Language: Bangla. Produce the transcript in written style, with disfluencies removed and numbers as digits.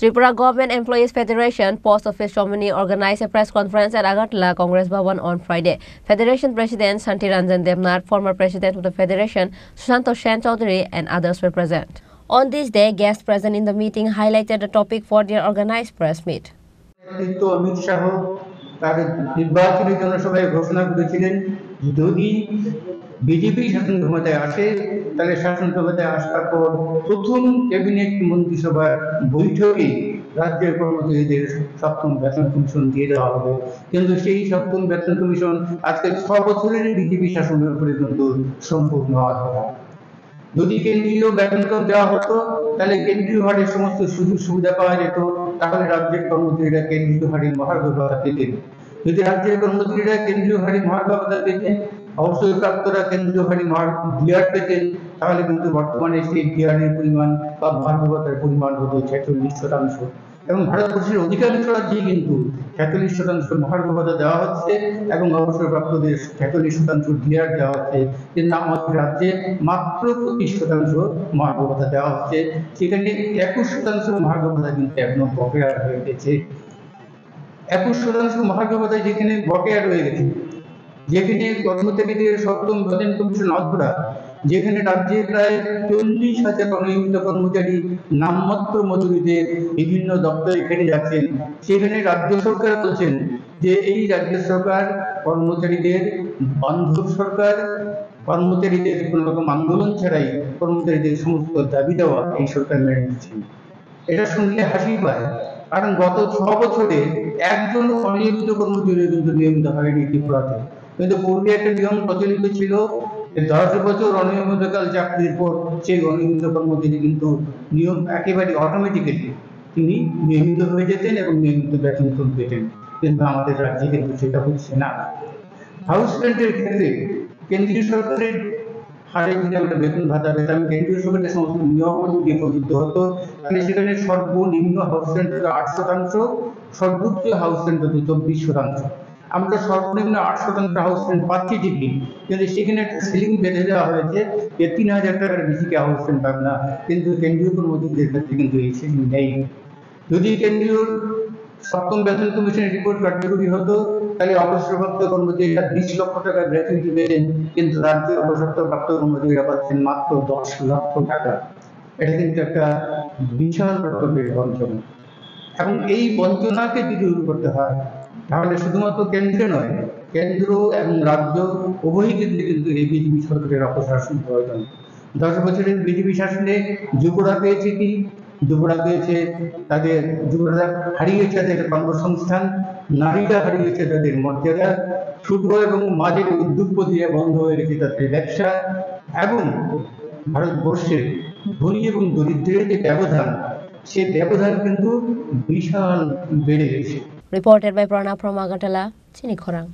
Tripura Government Employees Federation Post Office Nominee organized a press conference at Agartala Congress Bhavan on Friday. Federation President Shanti Ranjan Devnath, former President of the Federation Sushant Sen Chaudhary and others were present. On this day, guests present in the meeting highlighted the topic for their organized press meet. BJP শাসন ক্ষমতায় আসে তাহলে শাসন ক্ষমতায় আসার পর প্রথম ক্যাবিনেট মন্ত্রিসভার বৈঠকে রাজ্যের কর্মচারীদের সপ্তম বেতন কমিশন দিয়ে দেওয়া হবে, কিন্তু সেই সপ্তম বেতন কমিশন আজকে 6 বছরের বিজেপি শাসনের উপরে কিন্তু সম্পূর্ণ হওয়া। যদি কেন্দ্রীয় বেতন দেওয়া হতো তাহলে কেন্দ্রীয় হারে সমস্ত সুযোগ সুবিধা পাওয়া যেত, তাহলে রাজ্যের কর্মচারীরা কেন্দ্রীয় হারে মহার্ঘ ভাতা পেতেন। যদি রাজ্যের কর্মচারীরা কেন্দ্রীয় হারে মহার্ঘ ভাতা পেতেন, অবসরপ্রাপ্তরা কেন্দ্রীয় হারে ডিআর পেতেন, তাহলে কিন্তু বর্তমানে সেই ডিআরের পরিমাণ বা মহার্ঘ ভাতার পরিমাণ হতো 46%। এবং ভারতবর্ষের অধিকাংশ রাজ্যে কিন্তু 46% মহার্ঘ ভাতা দেওয়া হচ্ছে এবং অবসরপ্রাপ্তদের 46% ডিআর দেওয়া হচ্ছে, কিন্তু আমাদের রাজ্যে মাত্র 25% মহার্ঘ ভাতা দেওয়া হচ্ছে। সেখানে 21% মহার্ঘ ভাতা কিন্তু এখনো বকেয়া হয়ে গেছে। 21% মহার্ঘ ভাতা যেখানে বকেয়া রয়ে গেছে, যেখানে কর্মচারীদের সপ্তম বেতন কমিশন অধরা, যেখানে রাজ্যে প্রায় 40,000 অনিয়মিত কর্মচারী নামমাত্র মজুরিতে বিভিন্ন দপ্তরে খেটে যাচ্ছেন, সেখানে রাজ্য সরকার বলছেন যে এই রাজ্য সরকার কর্মচারীদের বান্ধব সরকার, কর্মচারীদের কোনো রকম আন্দোলন ছাড়াই কর্মচারীদের সমস্ত দাবি দেওয়া এই সরকার মেনে নিচ্ছে। এটা শুনলে হাসি পায়, কারণ গত 6 বছরে একজন অনিয়মিত কর্মচারী কিন্তু নিয়মিত হয়নি ত্রিপুরাতে। কিন্তু পূর্বে একটা নিয়ম প্রচলিত ছিল, 10 বছর অনিয়মিতকাল চাকরির পর সেই অনিয়মিত কর্মচারী কিন্তু নিয়ম একেবারে অটোমেটিক্যালি তিনি নিয়মিত হয়ে যেতেন এবং নিয়মিত বেতন পেতেন, কিন্তু আমাদের রাজ্যে কিন্তু সেটা হচ্ছে না। হাউস রেন্টের ক্ষেত্রে কেন্দ্রীয় সরকারের হারে যদি আমরা বেতন ভাতা পেতাম, কেন্দ্রীয় সরকারের সমস্ত নিয়ম অনুযায়ী প্রযোজ্য হতো, তাহলে সেখানে সর্বনিম্ন হাউস রেন্ট 8%, সর্বোচ্চ হাউস রেন্ট 24%। আমরা সর্বনিম্ন 8% হাউস রেন্ট পাচ্ছি ঠিকই, কিন্তু সেখানে একটা সিলিং বেঁধে দেওয়া হয়েছে যে 3,000 টাকার বেশি কে হাউস রেন্ট পাবে না, কিন্তু কেন্দ্রীয় কর্মচারীদের ক্ষেত্রে কিন্তু এই সিলিং নেই। যদি কেন্দ্রীয় সপ্তম বেতন কমিশনের রিপোর্ট কার্যকরী হতো, তাহলে অবসরপ্রাপ্ত কর্মচারীরা 20 লক্ষ টাকা গ্র্যাচুইটি পেতেন, কিন্তু রাজ্যের অবসরপ্রাপ্ত কর্মচারীরা পাচ্ছেন মাত্র 10 লক্ষ টাকা। এটা কিন্তু একটা বিশাল রকমের বঞ্চনা, এবং এই বঞ্চনাকে যদি দূর করতে হয় তাহলে শুধুমাত্র কেন্দ্রে নয়, কেন্দ্র এবং রাজ্য উভয় ক্ষেত্রে কিন্তু এই বিজেপি সরকারের অপশাসন প্রয়োজন। 10 বছরের বিজেপি শাসনে যুবরা পেয়েছে কি? যুবরা পেয়েছে যুবরা হারিয়েছে তাদের কর্মসংস্থান, নারীরা হারিয়েছে তাদের মর্যাদা, ছোট এবং মাঝের উদ্যোগপতিরা বন্ধ হয়ে গেছে তাদের ব্যবসা, এবং ভারতবর্ষের ধনী এবং দরিদ্রের যে ব্যবধান, সেই ব্যবধান কিন্তু বিশাল বেড়ে গেছে। Reported by Pranab from Agartala, Chini Khorang.